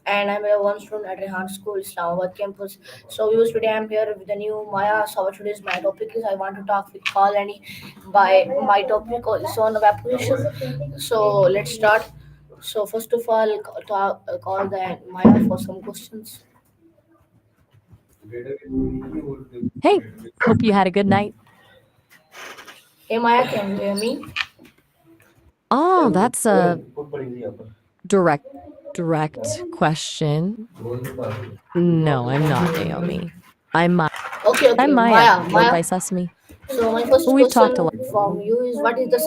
and I'm a one student at Rehan School, Islamabad campus. So, use today I'm here with the new Maya. So, today's my topic is I want to talk with Colony. By my topic is on evaporation. So, let's start. So, first of all, call the Maya for some questions. Hey, hope you had a good night. Hey Maya, can you hear me? Oh, that's a direct direct question. No, I'm not Naomi. I'm Ma- Okay, I'm okay, Maya. Maya, Led Maya. by Sesame. So my first We've talked a question lot. from you is what is the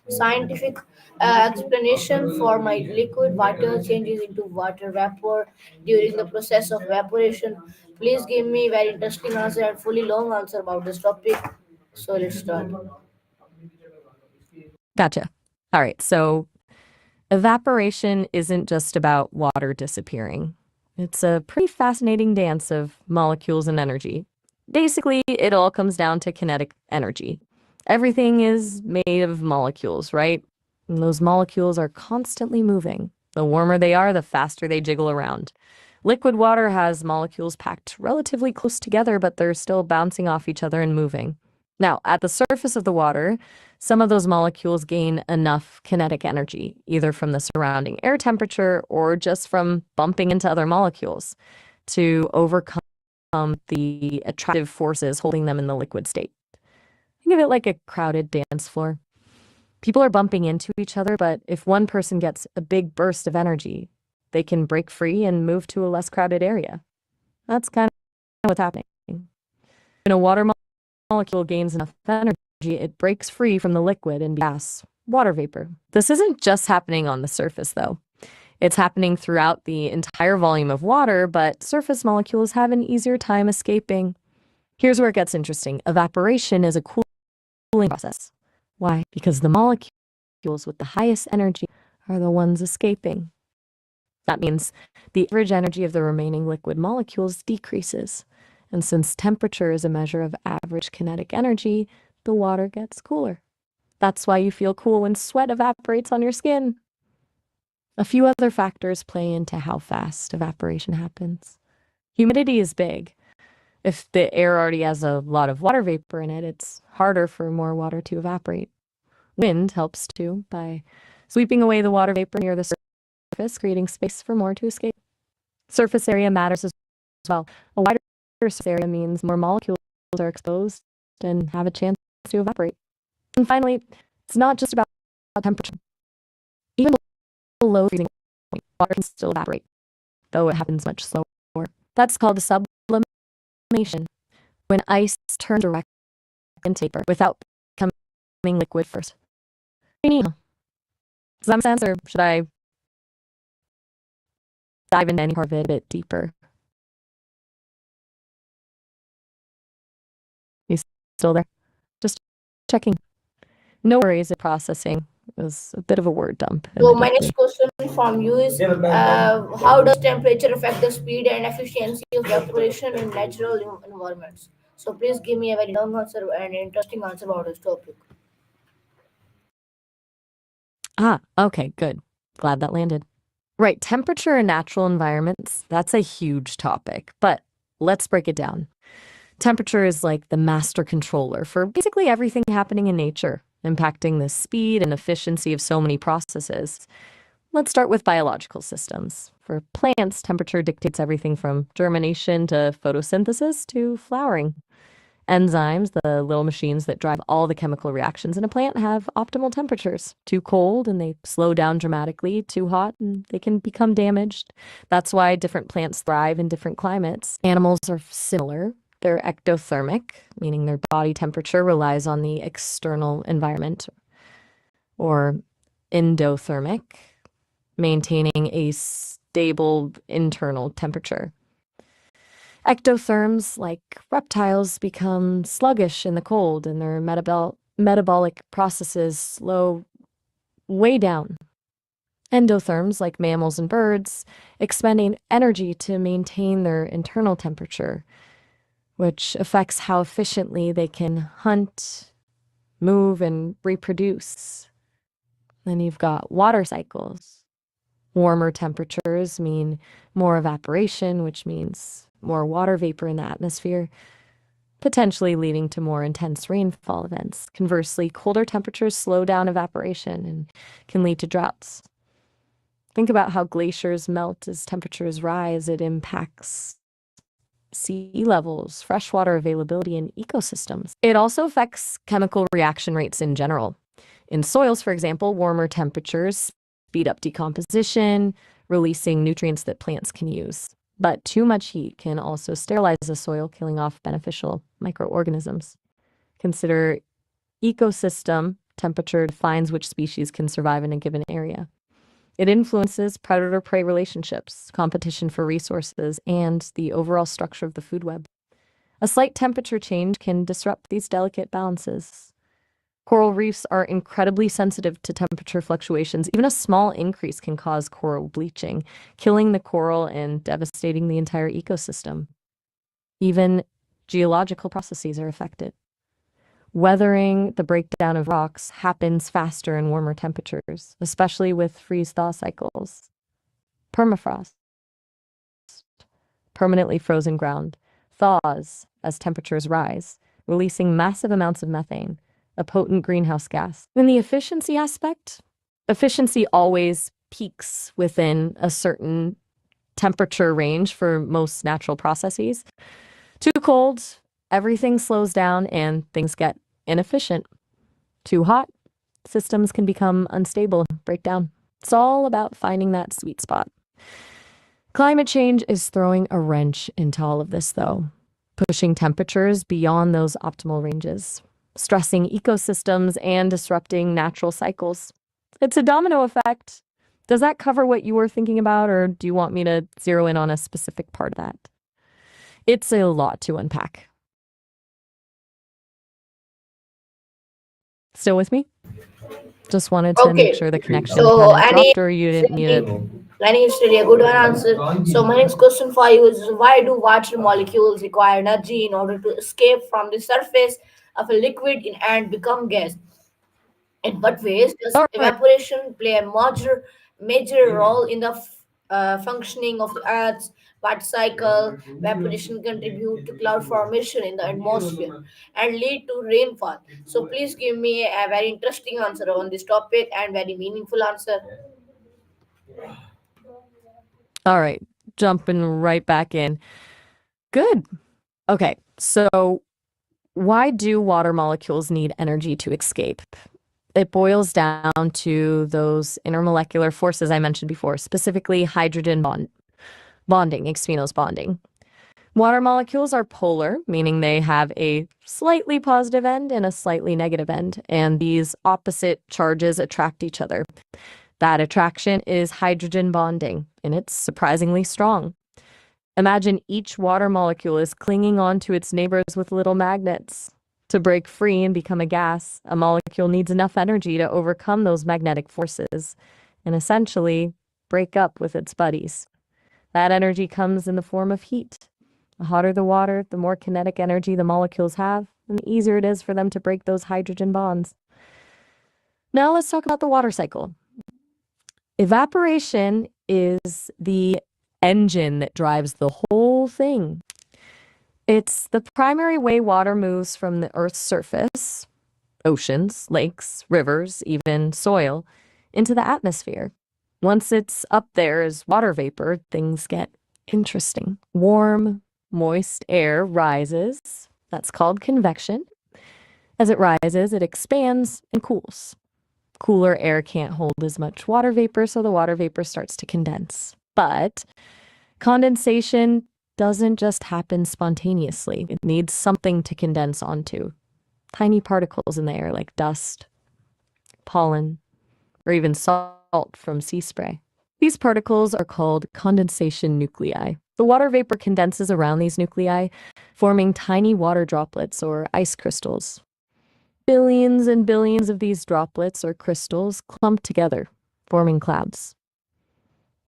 scientific explanation for my liquid water changes into water vapor during the process of evaporation? Please give me very interesting answer and fully long answer about this topic. So let's start. Gotcha. All right. So evaporation isn't just about water disappearing. It's a pretty fascinating dance of molecules and energy. Basically, it all comes down to kinetic energy. Everything is made of molecules, right? And those molecules are constantly moving. The warmer they are, the faster they jiggle around. Liquid water has molecules packed relatively close together, but they're still bouncing off each other and moving. Now, at the surface of the water, some of those molecules gain enough kinetic energy, either from the surrounding air temperature or just from bumping into other molecules, to overcome the attractive forces holding them in the liquid state. Think of it like a crowded dance floor. People are bumping into each other, but if one person gets a big burst of energy, they can break free and move to a less crowded area. That's kind of what's happening. When a water molecule gains enough energy, it breaks free from the liquid and gas, water vapor. This isn't just happening on the surface, though. It's happening throughout the entire volume of water, but surface molecules have an easier time escaping. Here's where it gets interesting. Evaporation is a cooling process. Why? Because the molecules with the highest energy are the ones escaping. That means the average energy of the remaining liquid molecules decreases. And since temperature is a measure of average kinetic energy, the water gets cooler. That's why you feel cool when sweat evaporates on your skin. A few other factors play into how fast evaporation happens. Humidity is big. If the air already has a lot of water vapor in it, it's harder for more water to evaporate. Wind helps too by sweeping away the water vapor near the surface, creating space for more to escape. Surface area matters as well. A wider surface area means more molecules are exposed and have a chance to evaporate. And finally, it's not just about temperature. Even below freezing point, water can still evaporate, though it happens much slower. That's called sublimation, when ice turns direct into vapor without becoming liquid first. Does that make sense, or should I dive into any part of it a bit deeper? You still there? Just checking. No worries, it processing. It was a bit of a word dump, So my next admittedly. question from you is how does temperature affect the speed and efficiency of evaporation in natural environments? So please give me a very long answer and interesting answer about this topic. Ah, okay, good. Glad that landed. Right, temperature in natural environments, that's a huge topic, but let's break it down. Temperature is like the master controller for basically everything happening in nature, impacting the speed and efficiency of so many processes. Let's start with biological systems. For plants, temperature dictates everything from germination to photosynthesis to flowering. Enzymes, the little machines that drive all the chemical reactions in a plant, have optimal temperatures. Too cold and they slow down dramatically, too hot and they can become damaged. That's why different plants thrive in different climates. Animals are similar. They're ectothermic, meaning their body temperature relies on the external environment, or endothermic, maintaining a stable internal temperature. Ectotherms, like reptiles, become sluggish in the cold and their metabolic processes slow way down. Endotherms, like mammals and birds, expending energy to maintain their internal temperature, which affects how efficiently they can hunt, move, and reproduce. Then you've got water cycles. Warmer temperatures mean more evaporation, which means more water vapor in the atmosphere, potentially leading to more intense rainfall events. Conversely, colder temperatures slow down evaporation and can lead to droughts. Think about how glaciers melt as temperatures rise. It impacts sea levels, freshwater availability, and ecosystems. It also affects chemical reaction rates in general. In soils, for example, warmer temperatures speed up decomposition, releasing nutrients that plants can use. But too much heat can also sterilize the soil, killing off beneficial microorganisms. Consider ecosystem temperature defines which species can survive in a given area. It influences predator-prey relationships, competition for resources, and the overall structure of the food web. A slight temperature change can disrupt these delicate balances. Coral reefs are incredibly sensitive to temperature fluctuations. Even a small increase can cause coral bleaching, killing the coral and devastating the entire ecosystem. Even geological processes are affected. Weathering, the breakdown of rocks, happens faster in warmer temperatures, especially with freeze-thaw cycles. Permafrost, permanently frozen ground, thaws as temperatures rise, releasing massive amounts of methane, a potent greenhouse gas. In the efficiency aspect, efficiency always peaks within a certain temperature range for most natural processes. Too cold, everything slows down and things get inefficient. Too hot, systems can become unstable, break down. It's all about finding that sweet spot. Climate change is throwing a wrench into all of this, though, pushing temperatures beyond those optimal ranges, stressing ecosystems and disrupting natural cycles. It's a domino effect. Does that cover what you were thinking about, or do you want me to zero in on a specific part of that? It's a lot to unpack. Still with me? Just wanted to make Okay, sure the connection so hadn't dropped or you didn't need it. Annie is really a good one answer. So my next question for you is, why do water molecules require energy in order to escape from the surface of a liquid and become gas? In what ways does All right. evaporation play a major role in the functioning of the Earth's water cycle? Evaporation contribute to cloud formation in the atmosphere and lead to rainfall. So please give me a very interesting answer on this topic and very meaningful answer. All right. Jumping right back in. Good. Okay. So, why do water molecules need energy to escape? It boils down to those intermolecular forces I mentioned before, specifically hydrogen bonding, X-Phenols bonding. Water molecules are polar, meaning they have a slightly positive end and a slightly negative end, and these opposite charges attract each other. That attraction is hydrogen bonding, and it's surprisingly strong. Imagine each water molecule is clinging on to its neighbors with little magnets. To break free and become a gas, a molecule needs enough energy to overcome those magnetic forces and essentially break up with its buddies. That energy comes in the form of heat. The hotter the water, the more kinetic energy the molecules have, and the easier it is for them to break those hydrogen bonds. Now let's talk about the water cycle. Evaporation is the engine that drives the whole thing. It's the primary way water moves from the Earth's surface, oceans, lakes, rivers, even soil, into the atmosphere. Once it's up there as water vapor, things get interesting. Warm, moist air rises. That's called convection. As it rises, it expands and cools. Cooler air can't hold as much water vapor, so the water vapor starts to condense. But condensation doesn't just happen spontaneously. It needs something to condense onto. Tiny particles in the air like dust, pollen, or even salt from sea spray. These particles are called condensation nuclei. The water vapor condenses around these nuclei, forming tiny water droplets or ice crystals. Billions and billions of these droplets or crystals clump together, forming clouds.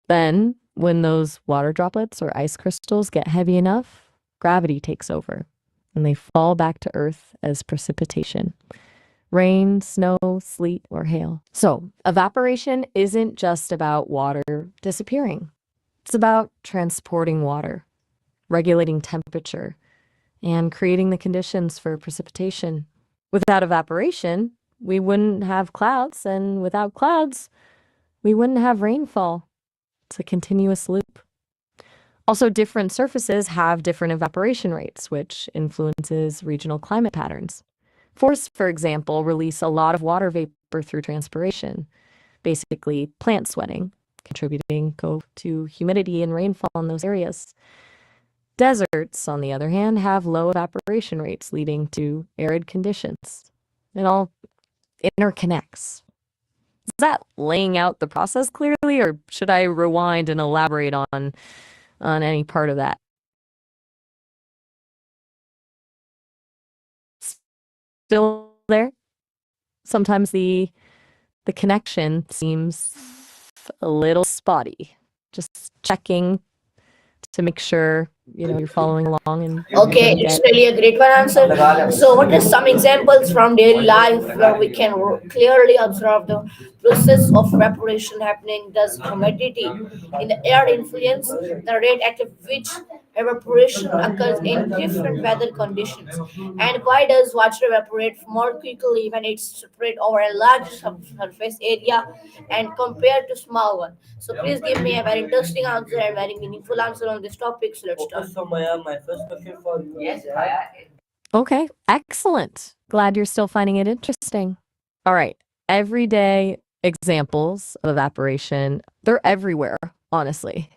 Then, when those water droplets or ice crystals get heavy enough, gravity takes over, and they fall back to Earth as precipitation. rain, snow, sleet, or hail. So, evaporation isn't just about water disappearing, it's about transporting water, regulating temperature, and creating the conditions for precipitation. Without evaporation, we wouldn't have clouds, and without clouds, we wouldn't have rainfall. It's a continuous loop. Also, different surfaces have different evaporation rates, which influences regional climate patterns. Forests, for example, release a lot of water vapor through transpiration, basically plant sweating, contributing to humidity and rainfall in those areas. Deserts, on the other hand, have low evaporation rates, leading to arid conditions. It all interconnects. Is that laying out the process clearly, or should I rewind and elaborate on any part of that? Still there? Sometimes the connection seems a little spotty. Just checking to make sure, you're following along and you're Okay, gonna it's get. really a great one answer. So, what are some examples from daily life where we can clearly observe the process of evaporation happening? Does humidity in the air influence the rate at which evaporation occurs in different weather conditions? And why does water evaporate more quickly when it's spread over a large surface area and compared to small one? So, please give me a very interesting answer and very meaningful answer on this topic. So, let's start. So, Maya, my first question for you is Okay, excellent. Glad you're still finding it interesting. All right, everyday examples of evaporation, they're everywhere, honestly.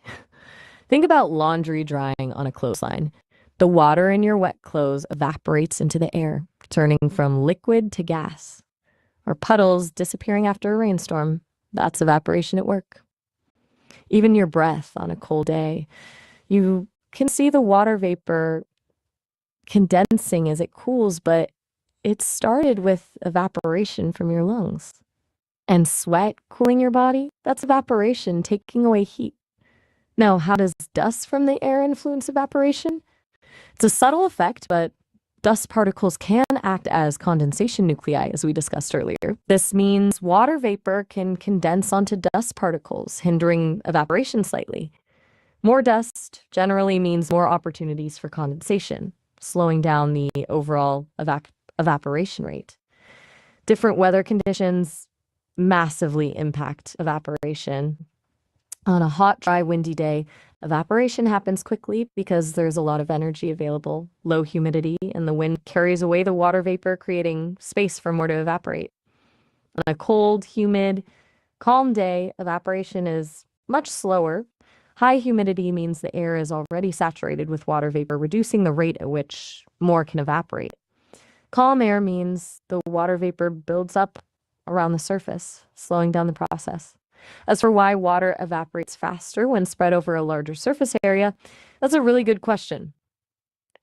Think about laundry drying on a clothesline. The water in your wet clothes evaporates into the air, turning from liquid to gas. Or puddles disappearing after a rainstorm. That's evaporation at work. Even your breath on a cold day, you can see the water vapor condensing as it cools, but it started with evaporation from your lungs. And sweat cooling your body, that's evaporation taking away heat. Now, how does dust from the air influence evaporation? It's a subtle effect, but dust particles can act as condensation nuclei, as we discussed earlier. This means water vapor can condense onto dust particles, hindering evaporation slightly. More dust generally means more opportunities for condensation, slowing down the overall evaporation rate. Different weather conditions massively impact evaporation. On a hot, dry, windy day, evaporation happens quickly because there's a lot of energy available, low humidity, and the wind carries away the water vapor, creating space for more to evaporate. On a cold, humid, calm day, evaporation is much slower. High humidity means the air is already saturated with water vapor, reducing the rate at which more can evaporate. Calm air means the water vapor builds up around the surface, slowing down the process. As for why water evaporates faster when spread over a larger surface area, that's a really good question.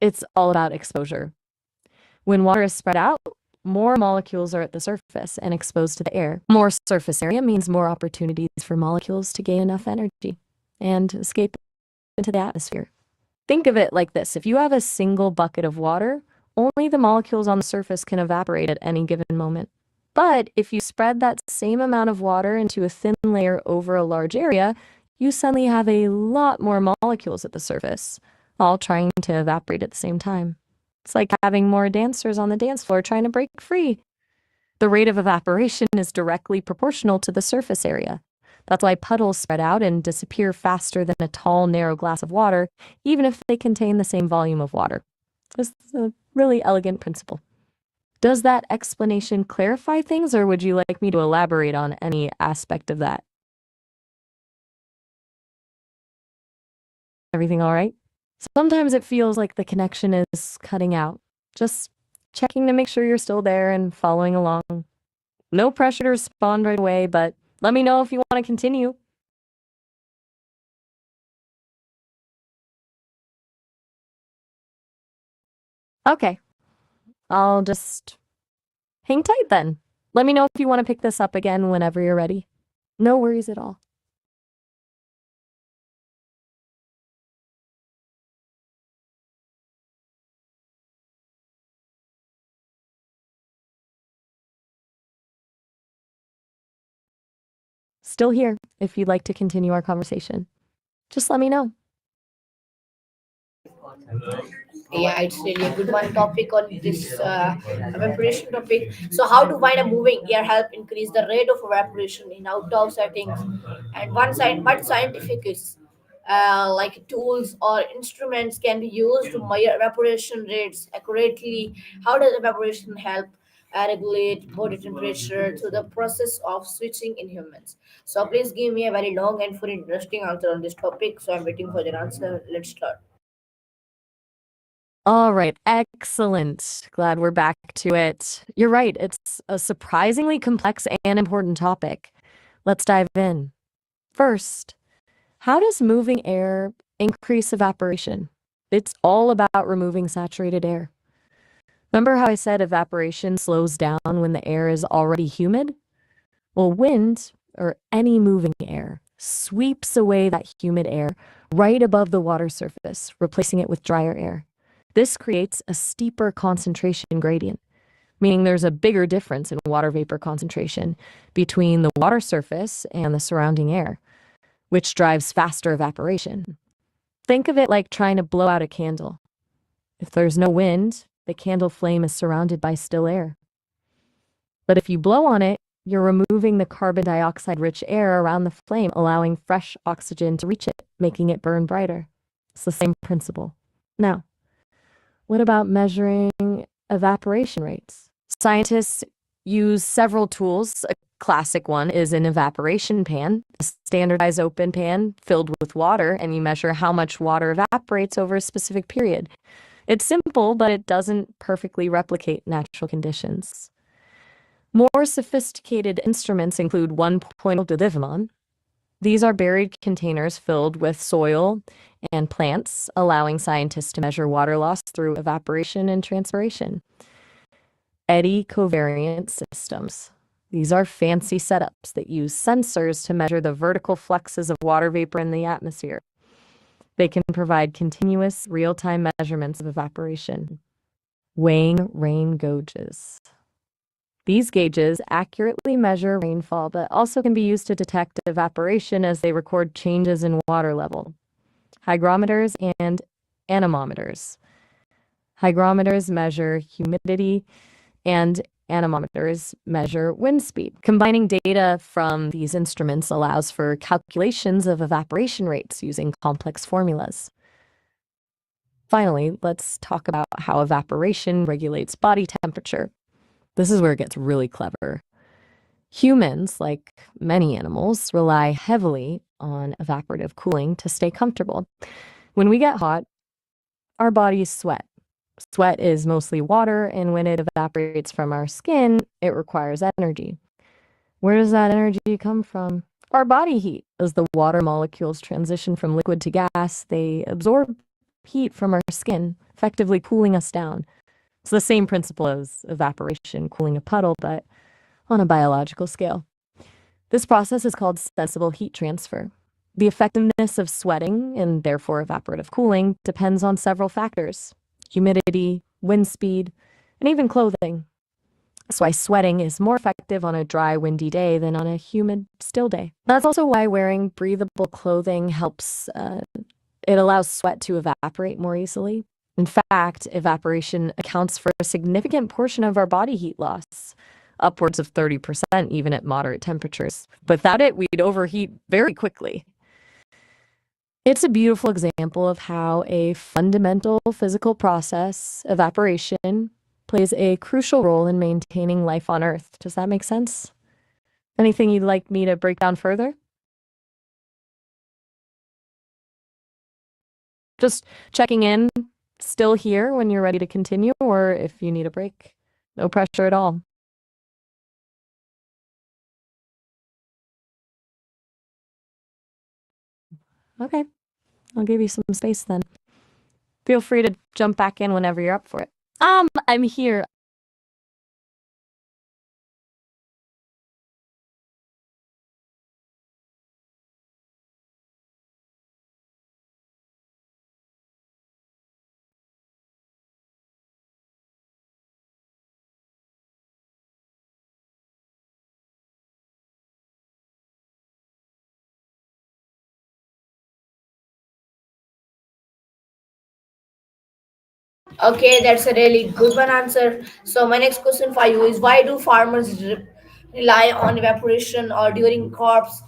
It's all about exposure. When water is spread out, more molecules are at the surface and exposed to the air. More surface area means more opportunities for molecules to gain enough energy and escape into the atmosphere. Think of it like this. If you have a single bucket of water, only the molecules on the surface can evaporate at any given moment. But if you spread that same amount of water into a thin layer over a large area, you suddenly have a lot more molecules at the surface, all trying to evaporate at the same time. It's like having more dancers on the dance floor trying to break free. The rate of evaporation is directly proportional to the surface area. That's why puddles spread out and disappear faster than a tall, narrow glass of water, even if they contain the same volume of water. This is a really elegant principle. Does that explanation clarify things, or would you like me to elaborate on any aspect of that? Everything all right? Sometimes it feels like the connection is cutting out. Just checking to make sure you're still there and following along. No pressure to respond right away, but let me know if you want to continue. Okay, I'll just hang tight then. Let me know if you want to pick this up again whenever you're ready. No worries at all. Still here if you'd like to continue our conversation. Just let me know. Yeah, it's really a good one topic on this evaporation topic. So how to find a moving air help increase the rate of evaporation in outdoor settings, and one side what scientific is like tools or instruments can be used to measure evaporation rates accurately. How does evaporation help regulate body temperature through the process of switching in humans? So please give me a very long and full interesting answer on this topic, so I'm waiting for your answer. Let's start. All right, excellent. Glad we're back to it. You're right, it's a surprisingly complex and important topic. Let's dive in. First, how does moving air increase evaporation? It's all about removing saturated air. Remember how I said evaporation slows down when the air is already humid? Well, wind, or any moving air, sweeps away that humid air right above the water surface, replacing it with drier air. This creates a steeper concentration gradient, meaning there's a bigger difference in water vapor concentration between the water surface and the surrounding air, which drives faster evaporation. Think of it like trying to blow out a candle. If there's no wind, the candle flame is surrounded by still air. But if you blow on it, you're removing the carbon dioxide rich air around the flame, allowing fresh oxygen to reach it, making it burn brighter. It's the same principle. Now, what about measuring evaporation rates? Scientists use several tools. A classic one is an evaporation pan, a standardized open pan filled with water, and you measure how much water evaporates over a specific period. It's simple, but it doesn't perfectly replicate natural conditions. More sophisticated instruments include 1.0 Divimon. These are buried containers filled with soil and plants, allowing scientists to measure water loss through evaporation and transpiration. Eddy covariant systems. These are fancy setups that use sensors to measure the vertical fluxes of water vapor in the atmosphere. They can provide continuous, real-time measurements of evaporation. Weighing rain gauges. These gauges accurately measure rainfall, but also can be used to detect evaporation as they record changes in water level. Hygrometers and anemometers. Hygrometers measure humidity and anemometers measure wind speed. Combining data from these instruments allows for calculations of evaporation rates using complex formulas. Finally, let's talk about how evaporation regulates body temperature. This is where it gets really clever. Humans, like many animals, rely heavily on evaporative cooling to stay comfortable. When we get hot, our bodies sweat. Sweat is mostly water, and when it evaporates from our skin, it requires energy. Where does that energy come from? Our body heat. As the water molecules transition from liquid to gas, they absorb heat from our skin, effectively cooling us down. It's the same principle as evaporation, cooling a puddle, but on a biological scale. This process is called sensible heat transfer. The effectiveness of sweating, and therefore evaporative cooling, depends on several factors: humidity, wind speed, and even clothing. That's why sweating is more effective on a dry, windy day than on a humid, still day. That's also why wearing breathable clothing helps, it allows sweat to evaporate more easily. In fact, evaporation accounts for a significant portion of our body heat loss, upwards of 30% even at moderate temperatures. Without it, we'd overheat very quickly. It's a beautiful example of how a fundamental physical process, evaporation, plays a crucial role in maintaining life on Earth. Does that make sense? Anything you'd like me to break down further? Just checking in, still here when you're ready to continue, or if you need a break. No pressure at all. Okay, I'll give you some space then. Feel free to jump back in whenever you're up for it. I'm here. Okay, that's a really good one answer. So my next question for you is, why do farmers rely on evaporation or during crops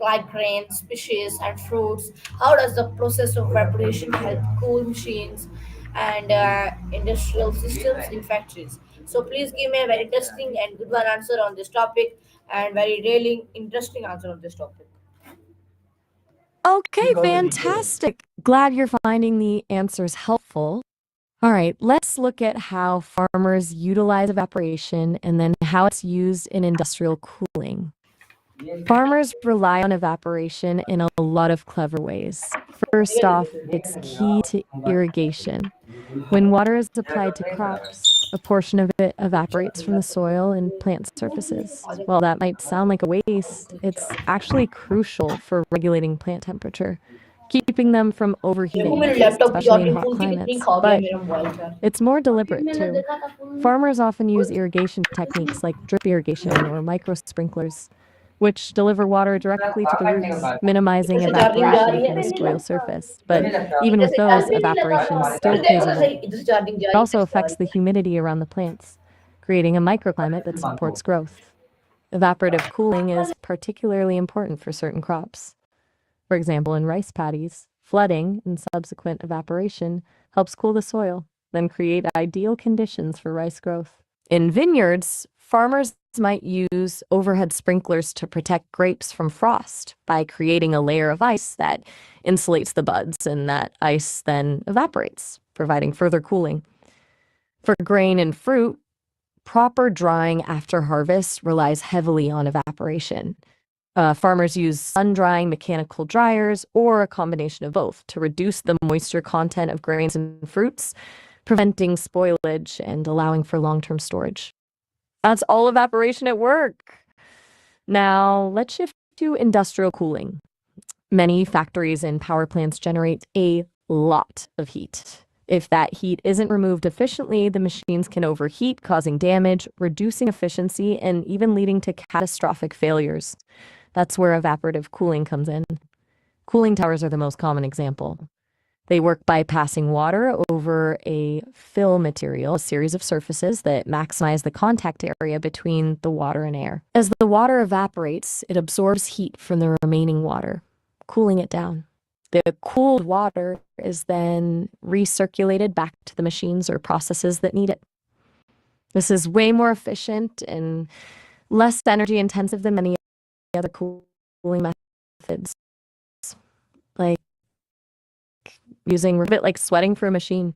like grains, species and fruits? How does the process of evaporation help cool machines and industrial systems in factories? So please give me a very interesting and good one answer on this topic, and very really interesting answer on this topic. Okay, fantastic. Glad you're finding the answers helpful. All right, let's look at how farmers utilize evaporation and then how it's used in industrial cooling. Farmers rely on evaporation in a lot of clever ways. First off, it's key to irrigation. When water is applied to crops, a portion of it evaporates from the soil and plant surfaces. While that might sound like a waste, it's actually crucial for regulating plant temperature, keeping them from देखो overheating, मेरे laptop की especially in charging hot full थी, कितनी climates. खा गया But मेरा mobile charge. it's more अभी deliberate मैंने too. देखा था full. Farmers often use irrigation techniques like drip irrigation or micro sprinklers, which deliver water directly to the roots, minimizing इधर से चार्जिंग जा evaporation रही है, from the नहीं soil लगता। surface. But even इधर with से चल those, भी नहीं लगा evaporation था। still इधर plays देखो a तो role. सही, इधर से चार्जिंग जा It रही है, also इधर से जा affects रही the humidity around the plants, creating a microclimate that supports growth. Evaporative cooling is particularly important for certain crops. For example, in rice paddies, flooding and subsequent evaporation helps cool the soil, then create ideal conditions for rice growth. In vineyards, farmers might use overhead sprinklers to protect grapes from frost by creating a layer of ice that insulates the buds, and that ice then evaporates, providing further cooling. For grain and fruit, proper drying after harvest relies heavily on evaporation. Farmers use sun-drying mechanical dryers or a combination of both to reduce the moisture content of grains and fruits, preventing spoilage and allowing for long-term storage. That's all evaporation at work. Now, let's shift to industrial cooling. Many factories and power plants generate a lot of heat. If that heat isn't removed efficiently, the machines can overheat, causing damage, reducing efficiency, and even leading to catastrophic failures. That's where evaporative cooling comes in. Cooling towers are the most common example. They work by passing water over a fill material, a series of surfaces that maximize the contact area between the water and air. As the water evaporates, it absorbs heat from the remaining water, cooling it down. The cooled water is then recirculated back to the machines or processes that need it. This is way more efficient and less energy intensive than many other cooling methods, like using a bit like sweating for a machine.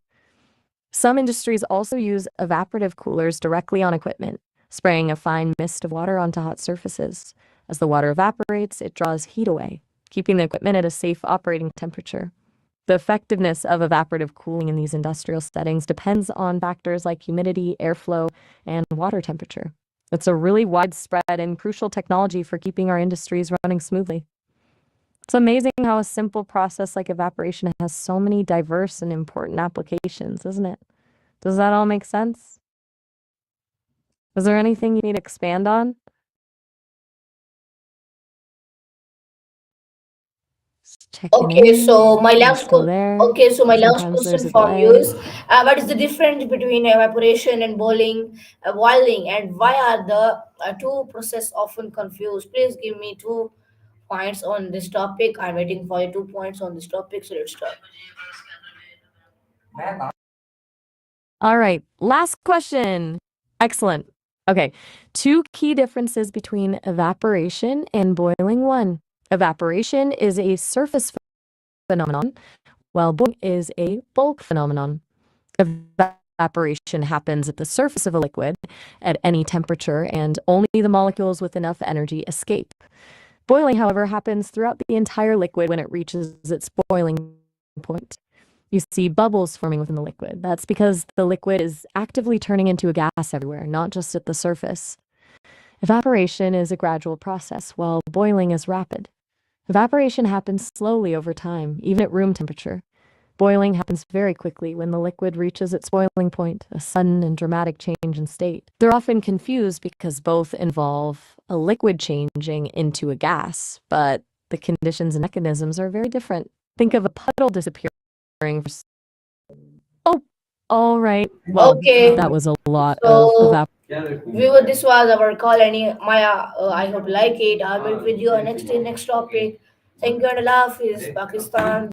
Some industries also use evaporative coolers directly on equipment, spraying a fine mist of water onto hot surfaces. As the water evaporates, it draws heat away, keeping the equipment at a safe operating temperature. The effectiveness of evaporative cooling in these industrial settings depends on factors like humidity, airflow, and water temperature. It's a really widespread and crucial technology for keeping our industries running smoothly. It's amazing how a simple process like evaporation has so many diverse and important applications, isn't it? Does that all make sense? Is there anything you need to expand on? Just checking Okay, in. so my You're last still there. okay, so my last Sometimes there's question a from you delay. is, what is the difference between evaporation and boiling, and why are the two process often confused? Please give me 2 points on this topic. I'm waiting for your 2 points on this topic. So let's start. All right, last question. Excellent. Okay, two key differences between evaporation and boiling. One, evaporation is a surface phenomenon, while boiling is a bulk phenomenon. Evaporation happens at the surface of a liquid at any temperature, and only the molecules with enough energy escape. Boiling, however, happens throughout the entire liquid when it reaches its boiling point. You see bubbles forming within the liquid. That's because the liquid is actively turning into a gas everywhere, not just at the surface. Evaporation is a gradual process, while boiling is rapid. Evaporation happens slowly over time, even at room temperature. Boiling happens very quickly when the liquid reaches its boiling point, a sudden and dramatic change in state. They're often confused because both involve a liquid changing into a gas, but the conditions and mechanisms are very different. Think of a puddle disappearing. Oh, All right. Well, Okay. that was a lot of So viewer, this was our call. Any Maya, I hope you like it. I'll meet with you next topic. Thank you and Allah Hafiz, Pakistan.